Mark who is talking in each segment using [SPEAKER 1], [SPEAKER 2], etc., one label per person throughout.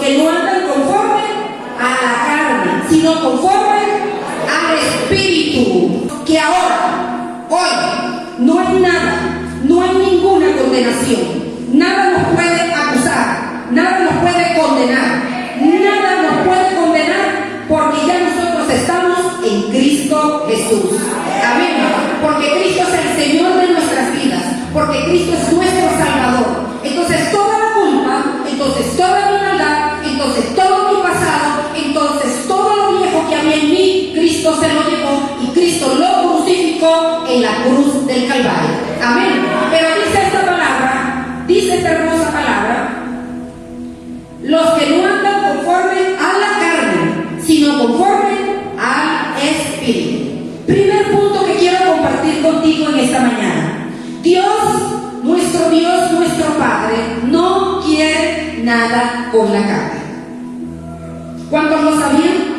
[SPEAKER 1] que no andan conforme a la carne, sino conforme al Espíritu. Que ahora, hoy, no hay nada, no hay ninguna condenación. Nada nos puede acusar, nada nos puede condenar, nada nos puede condenar, porque ya nosotros estamos en Cristo Jesús. Amén. Porque Cristo es el Señor de nuestras vidas, porque Cristo es nuestro Salvador. Entonces toda la culpa, entonces toda mi maldad, entonces todo mi pasado, entonces todo lo viejo que había en mí, Cristo se lo llevó y Cristo lo crucificó en la cruz del Calvario. Amén. Pero dice esta palabra, dice esta hermosa palabra: los que no andan conforme a la carne, sino conforme al Espíritu. Primer punto que quiero compartir contigo en esta mañana. Dios, nuestro Padre, no quiere nada con la carne. ¿Cuántos lo sabían?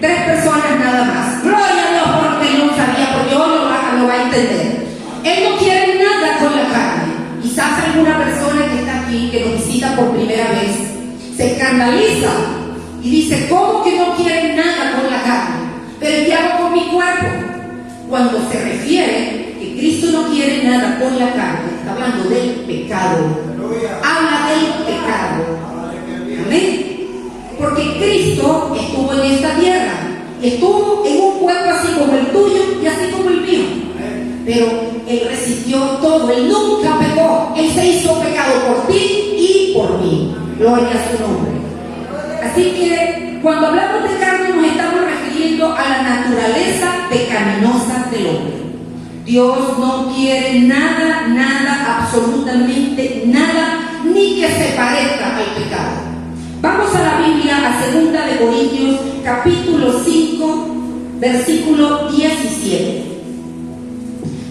[SPEAKER 1] 3 personas nada más. Gloria a Dios, porque Él no sabía, porque hoy lo va a entender. Él no quiere nada con la carne. Quizás alguna persona que está aquí, que nos visita por primera vez, se escandaliza y dice: ¿cómo que no quiere nada con la carne? Pero ¿qué hago con mi cuerpo? Cuando se refiere que Cristo no quiere nada con la carne, está hablando del pecado. Habla del pecado. Amén. Porque Cristo estuvo en esta tierra, estuvo en un cuerpo así como el tuyo y así como el mío, pero Él resistió todo, Él nunca pecó, Él se hizo pecado por ti y por mí. Gloria a su nombre. Así que cuando hablamos de carne nos estamos refiriendo a la naturaleza pecaminosa del hombre. Dios no quiere nada, absolutamente nada, ni que se parezca al pecado. Vamos a la Biblia, a 2 de Corintios, capítulo 5, versículo 17.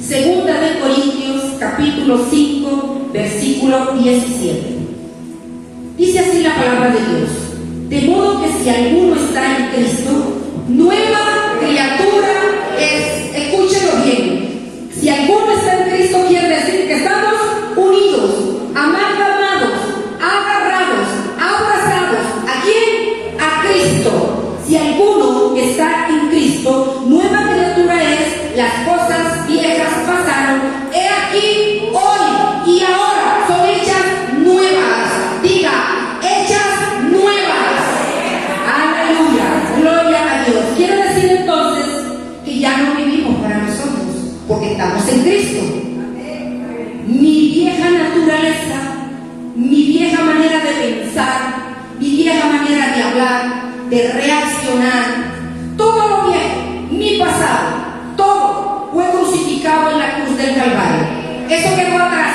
[SPEAKER 1] 2 de Corintios, capítulo 5, versículo 17. Dice así la palabra de Dios: de modo que si alguno está en Cristo, nueva criatura es. Escúchelo bien. Si alguno está en Cristo, quiere decir que estamos unidos, amalgamados, agarrados, abrazados. ¿A quién? A Cristo. Si alguno está en Cristo, nueva criatura es. Las cosas viejas pasaron, he aquí, hoy y ahora son hechas nuevas. Diga: hechas nuevas. Aleluya, gloria a Dios. Quiere decir entonces que ya no vivimos para nosotros, porque estamos en Cristo. Mi vieja naturaleza, mi vieja manera de pensar, mi vieja manera de hablar, de reaccionar, todo lo viejo, mi pasado, todo fue crucificado en la cruz del Calvario. Eso quedó atrás.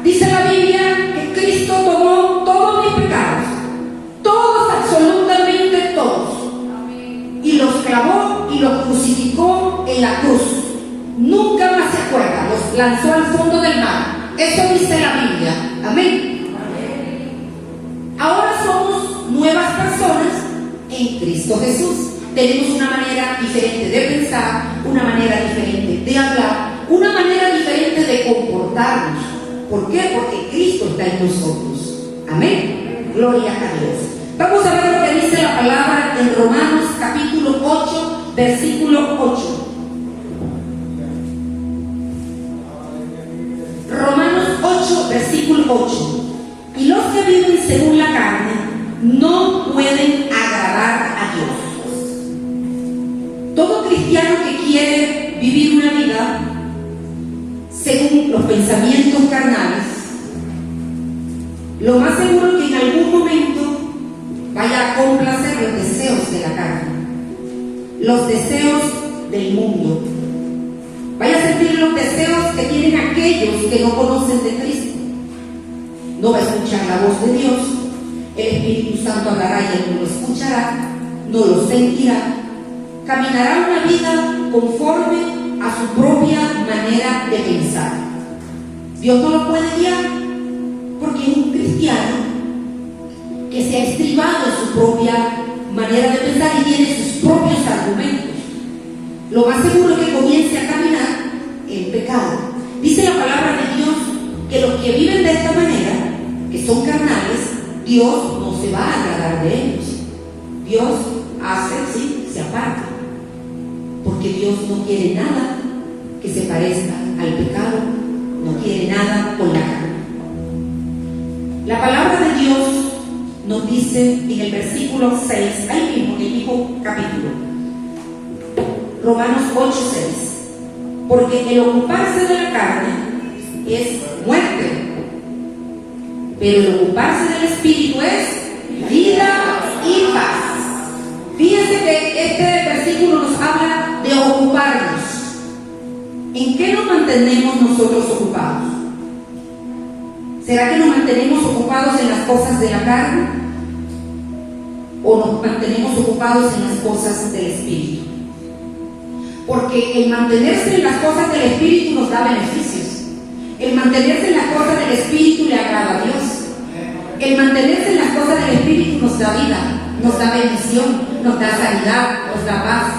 [SPEAKER 1] Dice la Biblia que Cristo tomó todos mis pecados, todos, absolutamente todos, y los clavó y los crucificó en la cruz. Nunca más se acuerda, los lanzó al fondo del mar. Eso dice la Biblia. Amén. Ahora somos nuevas personas en Cristo Jesús. Tenemos una manera diferente de pensar, una manera diferente de hablar, una manera diferente de comportarnos. ¿Por qué? Porque Cristo está en nosotros. Amén. Gloria a Dios. Vamos a ver lo que dice la palabra en Romanos capítulo 8, versículo 8. Romanos 8, versículo 8. Y los que viven según la carne no pueden agradar a Dios. Todo cristiano que quiere vivir una vida según los pensamientos carnales, lo más seguro es que en algún momento vaya a complacer los deseos de la carne, los deseos del mundo. Vaya a sentir los deseos que tienen aquellos que no conocen de Cristo. No va a escuchar la voz de Dios. El Espíritu Santo hablará y él no lo escuchará, no lo sentirá. Caminará una vida conforme a su propia manera de pensar. Dios no lo puede guiar, porque es un cristiano que se ha estribado en su propia manera de pensar y tiene sus propios argumentos. Lo más seguro es que comience a caminar en pecado. Dice la palabra de Dios que los que viven de esta manera, que son carnales, Dios no se va a agradar de ellos. Dios hace, sí, se aparta, porque Dios no quiere nada que se parezca al pecado, no quiere nada con la carne. La palabra de Dios nos dice en el versículo 6, ahí mismo, en el mismo capítulo, Romanos 8:6, porque el ocuparse de la carne es muerte, pero el ocuparse del Espíritu es vida y paz. Fíjense que este versículo nos habla de ocuparnos. ¿En qué nos mantenemos nosotros ocupados? ¿Será que nos mantenemos ocupados en las cosas de la carne? ¿O nos mantenemos ocupados en las cosas del Espíritu? Porque el mantenerse en las cosas del Espíritu nos da beneficios. El mantenerse en las cosas del Espíritu le agrada a Dios. El mantenerse en las cosas del Espíritu nos da vida, nos da bendición, nos da sanidad, nos da paz.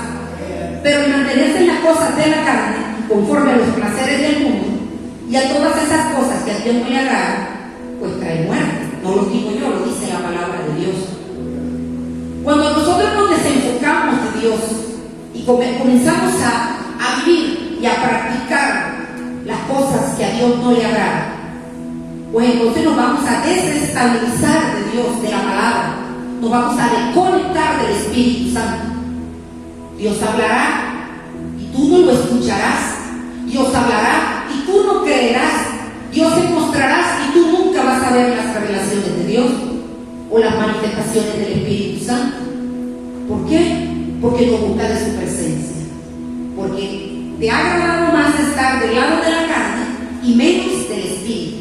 [SPEAKER 1] Pero el mantenerse en las cosas de la carne, conforme a los placeres del mundo, y a todas esas cosas que a Dios no le agradan, pues trae muerte. No lo digo yo, lo dice la palabra de Dios. Cuando nosotros nos desenfocamos de Dios y comenzamos a vivir y a practicar las cosas que a Dios no le agradan, pues entonces nos vamos a desestabilizar de Dios, de la palabra, nos vamos a desconectar del Espíritu Santo. Dios hablará y tú no lo escucharás. Dios hablará y tú no creerás. Dios te mostrará y tú nunca vas a ver las revelaciones de Dios o las manifestaciones del Espíritu Santo. ¿Por qué? Porque no buscas de su presencia. Porque te ha agradado más estar del lado de la carne y menos del Espíritu.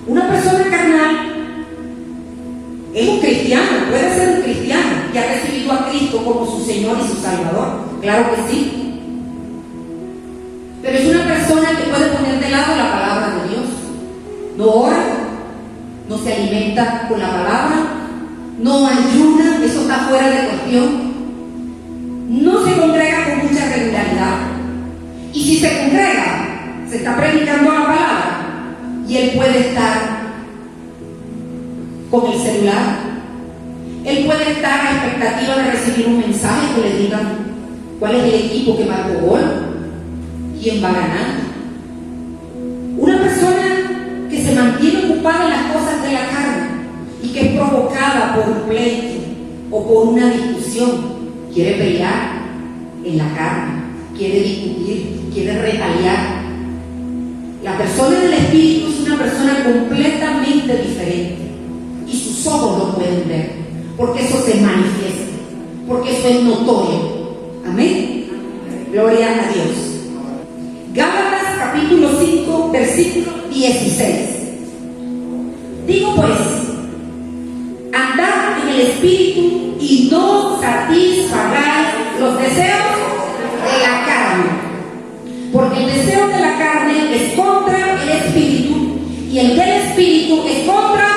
[SPEAKER 1] Una persona carnal es un cristiano, puede ser un cristiano que ha recibido a Cristo como su Señor y su Salvador. Claro que sí. Pero es una persona que puede poner de lado la palabra de Dios. No ora, no se alimenta con la palabra, no ayuna, eso está fuera de cuestión. No se congrega con mucha regularidad. Y si se congrega, se está predicando la palabra y él puede estar con el celular. Él puede estar a expectativa de recibir un mensaje que le digan cuál es el equipo que marcó gol, quién va ganando. Una persona que se mantiene ocupada en las cosas de la carne y que es provocada por un pleito o por una discusión, quiere pelear en la carne, quiere discutir, quiere retaliar. La persona del Espíritu es una persona completamente diferente y sus ojos lo pueden ver, porque eso se manifiesta, porque eso es notorio. Amén. Gloria a Dios. Gálatas capítulo 5 versículo 16. Digo pues, andad en el Espíritu y no satisfagáis los deseos de la carne, porque el deseo de la carne es contra el Espíritu y el del Espíritu es contra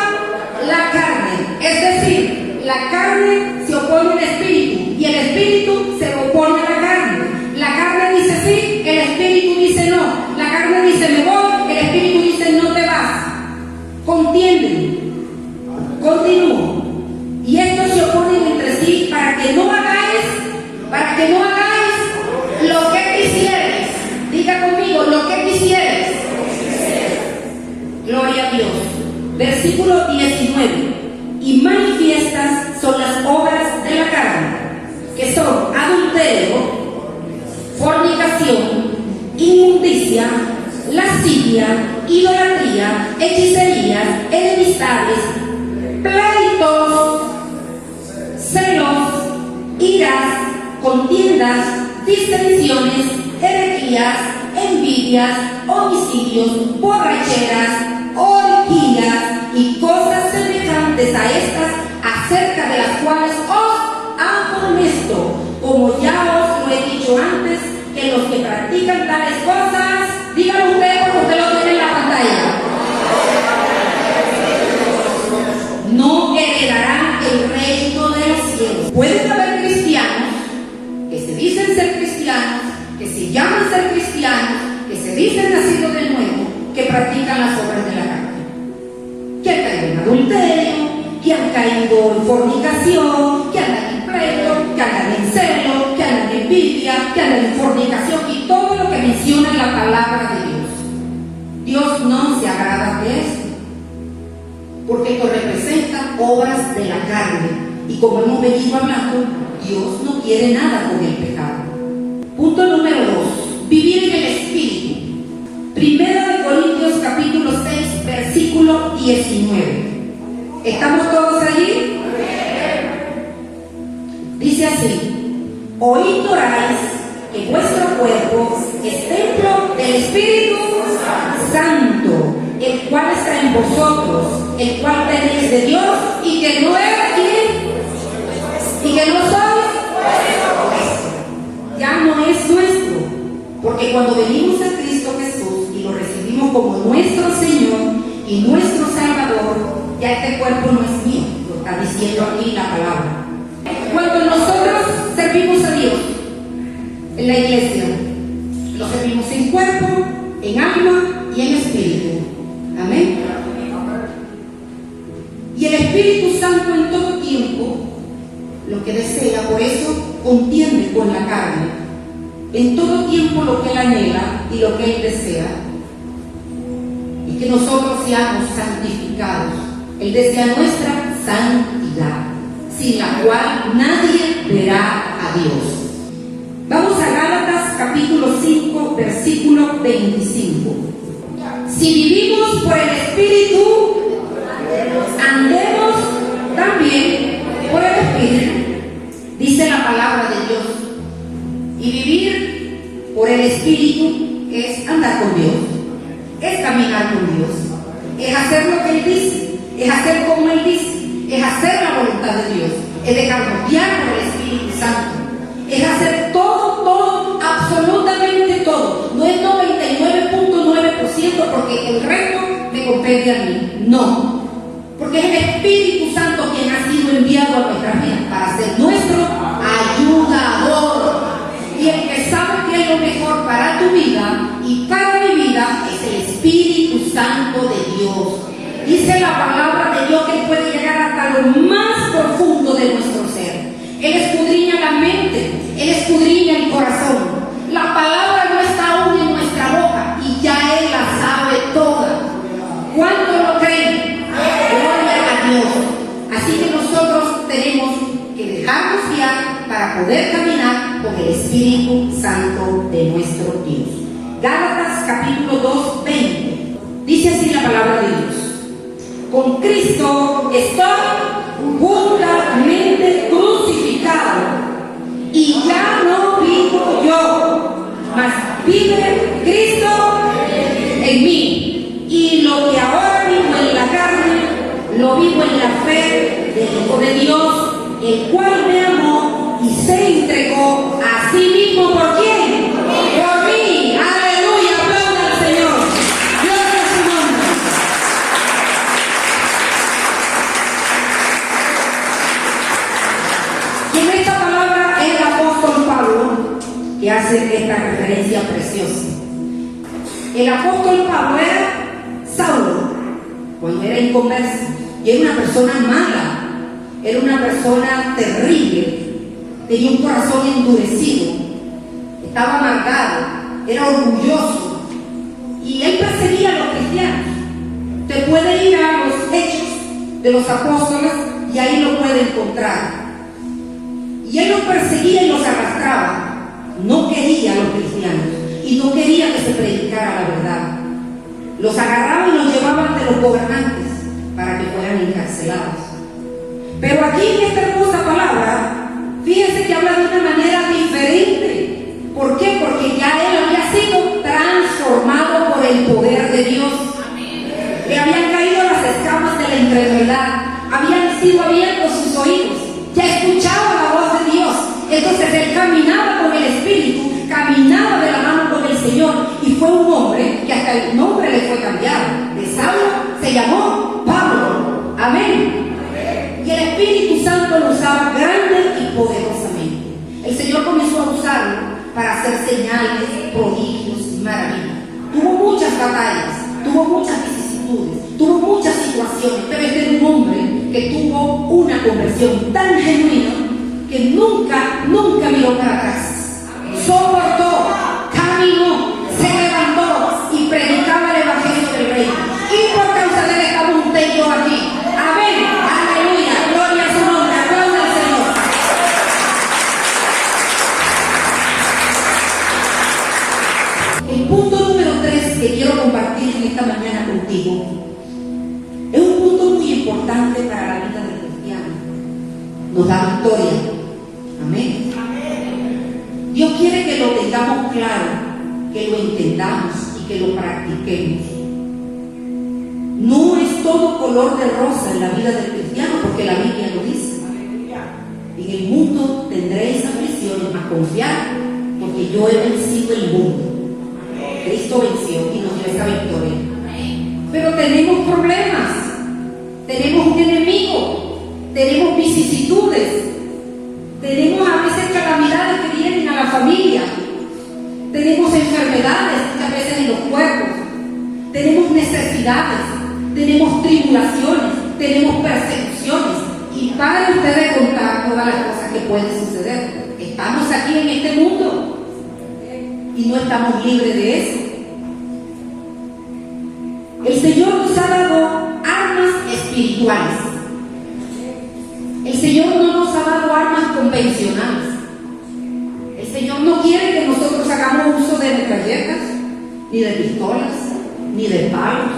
[SPEAKER 1] la carne. Es decir, la carne se opone al Espíritu y el Espíritu se opone a la carne. La carne dice sí, el Espíritu dice no. La carne dice me voy, el Espíritu dice no te vas. Contienden, continúo. Y estos se oponen entre sí para que no hagáis lo que quisieres. Diga conmigo, lo que quisieres. Gloria a Dios. Versículo 19. Y manifiestas son las obras de la carne, que son adulterio, fornicación, inmundicia, lascivia, idolatría, hechicerías, enemistades, pleitos, celos, iras, contiendas, disensiones, herejías, envidias, homicidios, borracheras, orgías y cosas semejantes a estas, acerca de las cuales os amonesto, como ya os lo he dicho antes, que los que practican tales cosas, díganlo ustedes porque usted lo tiene en la pantalla, no heredarán el reino de los cielos. Pueden haber cristianos que se dicen ser cristianos, que se llaman ser cristianos, que se dicen nacidos de nuevo, que practican las obras de la carne, que caen en adulterio, que fornicación, que andan en pleito, que andan en celo, que andan en envidia, que andan en fornicación y todo lo que menciona en la palabra de Dios. Dios no se agrada de esto, porque esto representa obras de la carne. Y como hemos venido hablando, Dios no quiere nada con el pecado. Punto número 2. Vivir en el Espíritu. Primera de Corintios capítulo 6, versículo 19. ¿Estamos todos allí? Dice así: oíd ignoráis que vuestro cuerpo es templo del Espíritu Santo, el cual está en vosotros, el cual tenéis de Dios y que no es y que no sois vuestro. Ya no es nuestro, porque cuando venimos a Cristo Jesús y lo recibimos como nuestro Señor y nuestro Salvador, ya este cuerpo no es mío, lo está diciendo aquí la palabra. Cuando nosotros servimos a Dios en la iglesia, lo servimos en cuerpo, en alma y en espíritu. Amén. Y el Espíritu Santo en todo tiempo lo que desea, por eso contiende con la carne. En todo tiempo lo que Él anhela y lo que Él desea y que nosotros seamos santificados. Él desea nuestra santidad, sin la cual nadie verá a Dios. Vamos a Gálatas capítulo 5, versículo 25. Si vivimos por el Espíritu, andemos también por el Espíritu, dice la palabra de Dios. Y vivir por el Espíritu es andar con Dios, es caminar con Dios, es hacer lo que Él dice, es hacer como Él dice, es hacer la voluntad de Dios, es dejarnos guiar por el Espíritu Santo, es hacer todo, absolutamente todo. No es 99.9% porque el resto me compete a mí, no, porque es el Espíritu Santo quien ha sido enviado a nuestras vidas para ser nuestro ayudador. Y el que sabe que es lo mejor para tu vida y para mi vida es el Espíritu Santo de Dios. Dice la palabra de Dios que Él puede llegar hasta lo más profundo de nuestro ser. Él escudriña la mente, Él escudriña el corazón. La palabra no está aún en nuestra boca y ya Él la sabe toda. ¿Cuánto lo creen? Gloria a Dios. Así que nosotros tenemos que dejarnos guiar para poder caminar con el Espíritu Santo de nuestro Dios. Gálatas capítulo 2, 20. Dice así la palabra de Dios: con Cristo estoy juntamente crucificado, y ya no vivo yo, mas vive Cristo en mí. Y lo que ahora vivo en la carne, lo vivo en la fe del Hijo de Dios, el cual me amó y se entregó a sí mismo. ¿Por quién? Por mí. Aleluya, aplauda al Señor. Gloria a su nombre. Y en esta palabra es el apóstol Pablo que hace esta referencia preciosa. El apóstol Pablo era Saulo cuando era inconverso, y era una persona mala. Era una persona terrible, tenía un corazón endurecido, estaba amargado, era orgulloso y él perseguía a los cristianos. Te puede ir a los Hechos de los Apóstoles y ahí lo puede encontrar. Y él los perseguía y los arrastraba. No quería a los cristianos y no quería que se predicara la verdad. Los agarraba y los llevaba ante los gobernantes para que fueran encarcelados. Pero aquí en esta hermosa palabra, fíjense que habla de una manera diferente. ¿Por qué? Porque ya él había sido transformado por el poder de Dios. Le habían caído las escamas de la incredulidad, habían sido abiertos sus oídos, ya escuchaba la voz de Dios. Entonces él caminaba con el Espíritu, caminaba de la mano con el Señor, y fue un hombre que hasta el nombre le fue cambiado. De Saulo se llamó Pablo. Amén. Y el Espíritu Santo lo usaba grande y poderosamente. El Señor comenzó a usarlo para hacer señales, prodigios y maravillas. Tuvo muchas batallas, tuvo muchas vicisitudes, tuvo muchas situaciones, pero este era un hombre que tuvo una conversación conversación tan genuina que nunca miró para atrás. Soportó, caminó, se levantó y predicaba el evangelio del reino. Y por causa de él estamos usted y yo aquí. Amén, aleluya, gloria a su nombre, aplauda al Señor. El punto número 3 que quiero compartir en esta mañana contigo es un punto muy importante para la vida del cristiano. Nos da victoria. Amén. Dios quiere que lo tengamos claro, que lo entendamos y que lo practiquemos. No es todo color de rosa en la vida del cristiano, porque la Biblia lo dice. En el mundo tendréis aflicciones, mas confiad, porque yo he vencido el mundo. Cristo venció y nos dio esa victoria. Pero tenemos problemas, tenemos un enemigo, tenemos vicisitudes, tenemos a veces calamidades que vienen a la familia, tenemos enfermedades muchas veces en los cuerpos, tenemos necesidades, tenemos tribulaciones, tenemos persecuciones. Y para ustedes contar todas las cosas que pueden suceder. Estamos aquí en este mundo y no estamos libres de eso. El Señor nos ha dado armas espirituales. El Señor no nos ha dado armas convencionales. El Señor no quiere que nosotros hagamos uso de metralletas, ni de pistolas, ni de palos.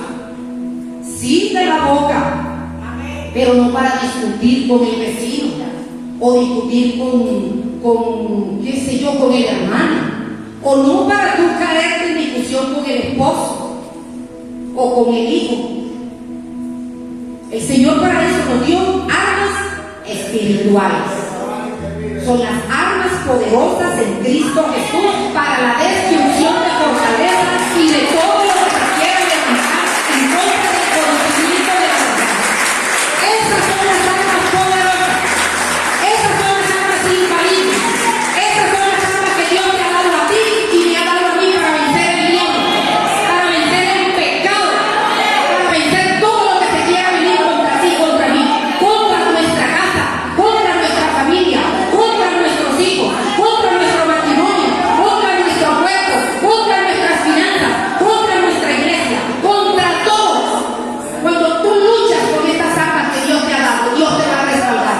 [SPEAKER 1] Sí de la boca, pero no para discutir con el vecino o discutir con qué sé yo, con el hermano, o no para tú caerte en discusión con el esposo o con el hijo. El Señor para eso nos dio armas espirituales. Son las armas poderosas en Cristo Jesús para la destrucción de fortalezas y de todo lo que se quiera levantar en contra del conocimiento de la verdad. Esas son las armas poderosas. Esas son las armas infalibles. Esas son las armas que Dios te ha dado a ti y me ha dado a mí para vencer el miedo, para vencer el pecado, para vencer todo lo que se quiera venir contra ti, contra mí, contra nuestra casa, contra nuestra familia, contra nuestros hijos, contra nuestro matrimonio, contra nuestro cuerpo, contra nuestras finanzas, contra nuestra iglesia, contra todos. Cuando tú luchas con estas armas que Dios te ha dado, Dios te va a respaldar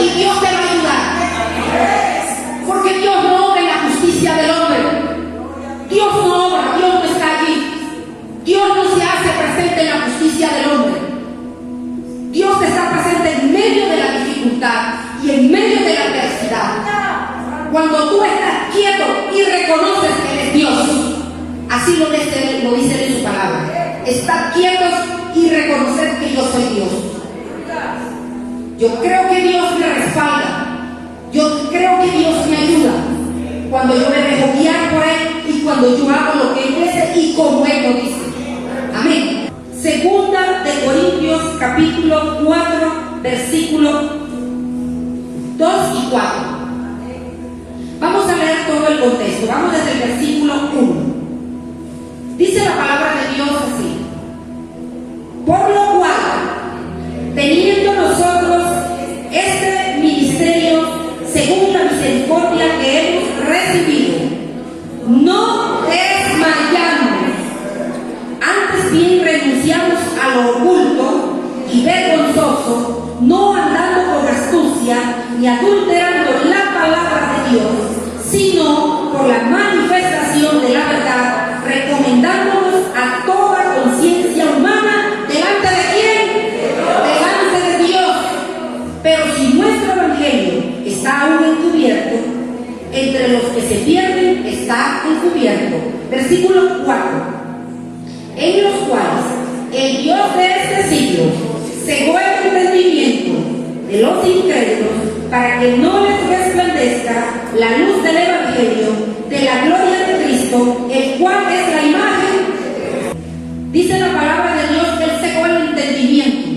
[SPEAKER 1] y Dios te va a ayudar, porque Dios no obra en la justicia del hombre. Dios no obra, Dios no está allí. Dios no se hace presente en la justicia del hombre. Dios está presente en medio de la dificultad y en medio de la adversidad. Cuando tú estás quieto y reconoces que eres Dios, así lo dice Él en su palabra. Estar quietos y reconocer que yo soy Dios. Yo creo que Dios me respalda. Yo creo que Dios me ayuda cuando yo me dejo guiar por Él y cuando yo hago lo que Él dice y como Él lo dice. Amén. Segunda de Corintios capítulo 4 versículos 2 y 4. Vamos a leer todo el contexto. Vamos desde el versículo 1. Dice la palabra de Dios así: por lo cual, teniendo nosotros este ministerio según la misericordia que hemos recibido, no desmayamos, antes bien renunciamos a lo oculto y vergonzoso, no andando con astucia ni adulterando la palabra de Dios, sino por la manifestación de la verdad, recomendándonos a toda conciencia humana delante de quién, delante de Dios. Pero si nuestro evangelio está aún encubierto, entre los que se pierden está encubierto. Versículo 4. En los cuales el Dios de este siglo cegó el entendimiento de los incrédulos para que no les resplandezca la luz del evangelio de la gloria de Cristo, el cual es la imagen. Dice la palabra de Dios que Él cegó el entendimiento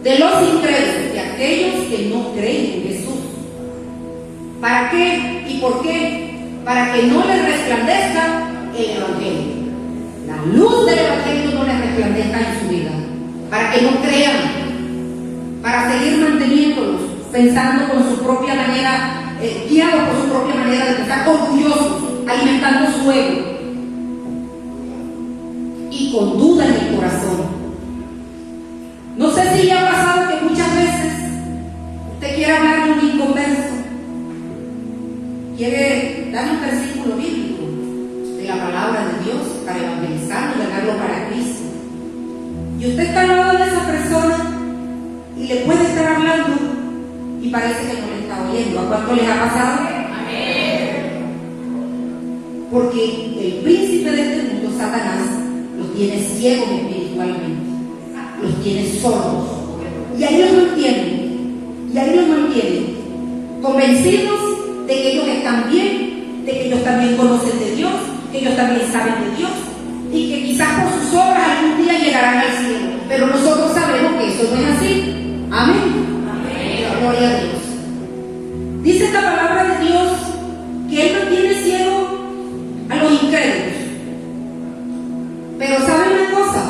[SPEAKER 1] de los incrédulos, de aquellos que no creen en Jesús. ¿Para qué y por qué? Para que no les resplandezca el evangelio. La luz del evangelio no les resplandezca en su vida, para que no crean. para seguir manteniéndolos, pensando con su propia manera, guiados por su propia manera de pensar, orgullosos, alimentando su ego y con duda en el corazón. No sé si le ha pasado que muchas veces usted quiere hablar de un inconverso, quiere dar un versículo bíblico de la palabra de Dios para evangelizarlo y ganarlo para Cristo. Y usted está al lado de esa persona y le puede estar hablando y parece que no le está oyendo. ¿A cuánto les ha pasado? Amén. Porque el príncipe de este mundo, Satanás, los tiene ciegos espiritualmente, los tiene sordos. Y ahí los mantienen, convencidos de que ellos están bien, de que ellos también conocen de Dios, que ellos también saben de Dios, y que quizás por sus obras algún día llegarán al cielo. Pero nosotros sabemos que eso no es así. Amén. Amén. Gloria a Dios. Dice esta palabra de Dios que Él mantiene ciego a los incrédulos. Pero ¿saben una cosa?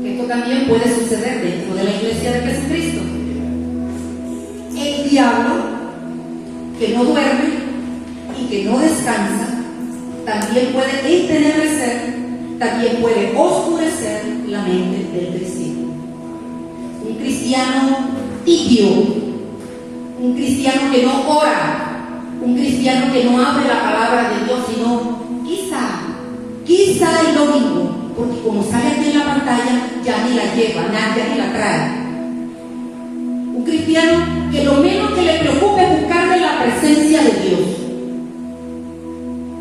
[SPEAKER 1] Que esto también puede suceder dentro de la iglesia de Jesucristo. El diablo, que no duerme y que no descansa, también puede entenecer, también puede oscurecer la mente del cristiano. Un cristiano tibio, un cristiano que no ora, un cristiano que no abre la palabra de Dios, sino quizá el domingo, porque como sale aquí en la pantalla, ya ni la lleva, ya ni la trae. Un cristiano que lo menos que le preocupe es buscarle la presencia de Dios.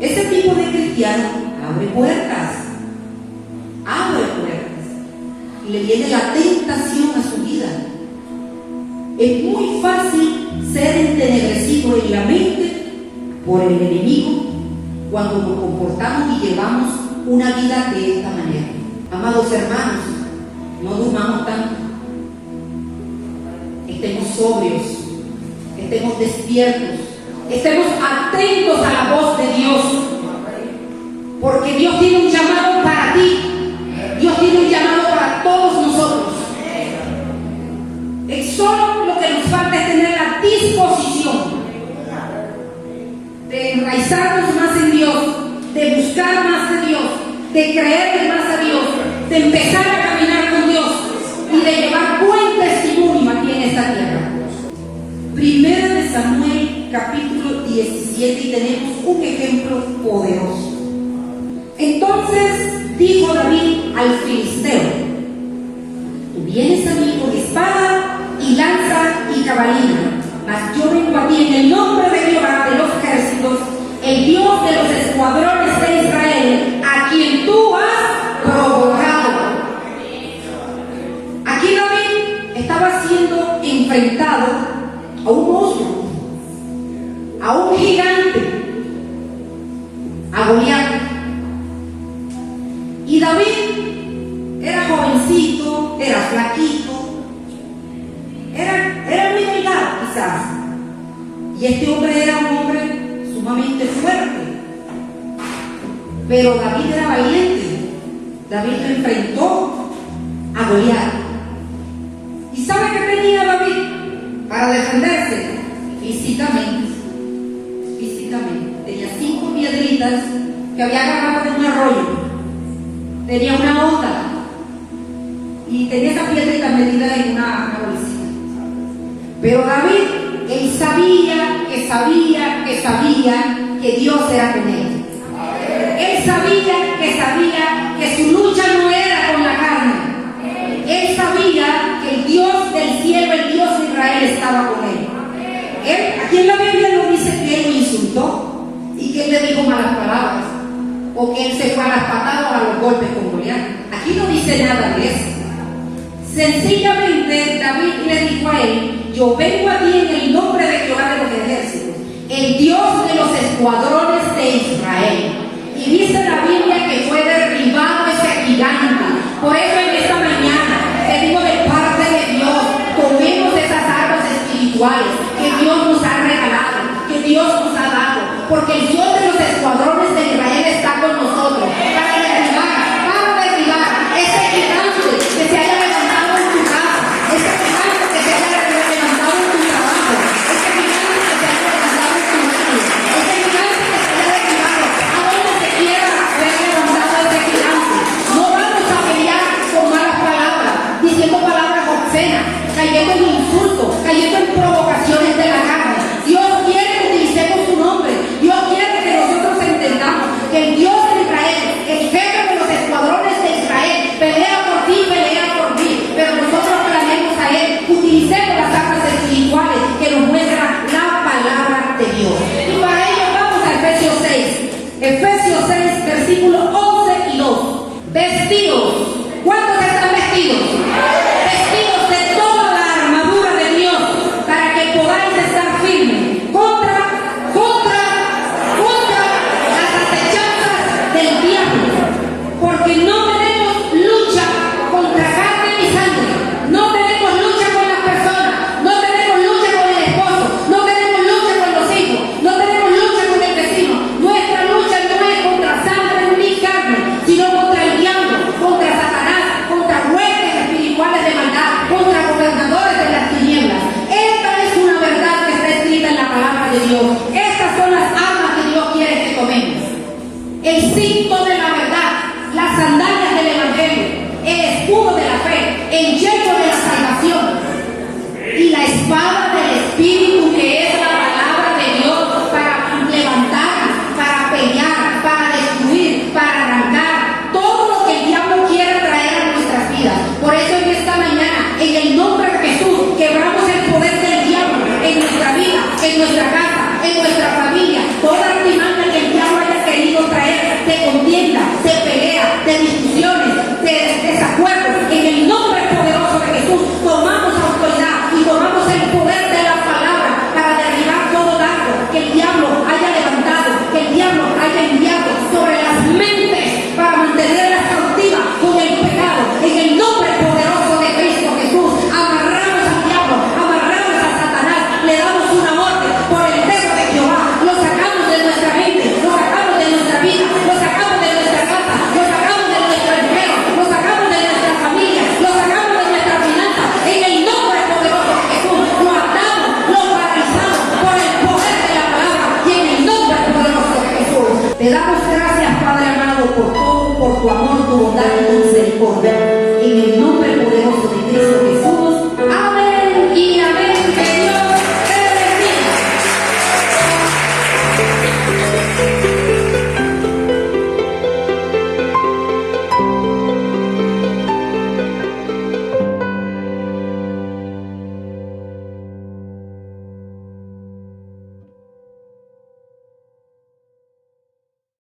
[SPEAKER 1] Ese tipo de cristiano abre puertas, y le viene la tentación a su vida. Es muy fácil ser entenebrecido en la mente por el enemigo cuando nos comportamos y llevamos una vida de esta manera. Amados hermanos, no durmamos tanto, estemos sobrios, estemos despiertos, estemos atentos a la voz de Dios, porque Dios tiene un llamado para ti, Dios tiene un llamado para todos nosotros. Es solo lo que nos falta es tener la disposición de enraizarnos más en Dios, de buscar más de Dios, de creerle más a Dios, de empezar a caminar con Dios y de llevar buen testimonio aquí en esta tierra. Primera de Samuel, capítulo 17, y tenemos un ejemplo poderoso. Entonces dijo David al filisteo: tú vienes a mí con espada y lanza y cabalina, mas yo vengo a ti en el nombre de Jehová de los ejércitos, el Dios de los escuadrones de Israel, a quien tú has provocado. Aquí David estaba siendo enfrentado a un monstruo, a un gigante, a Goliat. Y David era jovencito, era flaquito, era muy delgado quizás. Y este hombre era un hombre sumamente fuerte. Pero David era valiente. David lo enfrentó a Goliat. ¿Y sabe qué tenía David para defenderse? Físicamente. Tenía 5 piedritas que había agarrado de un arroyo. Tenía una onda y tenía esa piedrita metida en una bolsita. Pero David, él sabía que Dios era con él. Él sabía que su lucha no era con la carne. Él sabía que el Dios del cielo, el Dios de Israel, estaba con él. Aquí en la Biblia no dice que él lo insultó y que él le dijo malas palabras, o que él se fue a las patadas o a los golpes con Goliat. Aquí no dice nada de eso. Sencillamente David le dijo a él: yo vengo a ti en el nombre de Jehová de los ejércitos, el Dios de los escuadrones de Israel. Y dice la Biblia que fue derribado ese gigante. Por eso en esta mañana te digo de parte de Dios, tomemos esas armas espirituales que Dios nos ha regalado, que Dios nos ha dado, porque el Dios de los escuadrones de Israel está con nosotros para derribar ese gigante que se haya levantado en tu casa, ese de Dios. Estas son las armas que Dios quiere que tomemos. El cinto de la verdad, las sandalias del Evangelio, el escudo de la fe, el yelmo de la salvación y la espada del Espíritu, que es la palabra de Dios, para levantar, para pelear, para destruir, para arrancar todo lo que el diablo quiera traer a nuestras vidas. Por eso en esta mañana, en el nombre de Jesús, quebramos el poder del diablo en nuestra vida, en nuestra casa, en nuestra familia. Toda artimaña que el diablo haya querido traer de contienda, de pelea, de discusiones, de desacuerdos, en el nombre poderoso de Jesús tomamos autoridad y tomamos el poder de la palabra para derribar todo dardo que el diablo haya levantado, que el diablo haya enviado sobre las mentes para mantenerlas cautivas con el pecado. En el nombre poderoso de Cristo Jesús, amarramos al diablo, amarramos a Satanás, le damos una orden por el dedo de Jehová, lo sacamos de nuestra mente, lo sacamos de nuestra vida, lo sacamos de nuestra casa, lo sacamos de nuestro empleo, lo sacamos de nuestra familia, lo sacamos de nuestra finanza. En el nombre poderoso de Jesús, lo atamos, lo paralizamos por el poder de la palabra y en el nombre poderoso de Jesús. Te damos gracias, Padre amado, por todo, por tu amor, tu bondad y tu misericordia.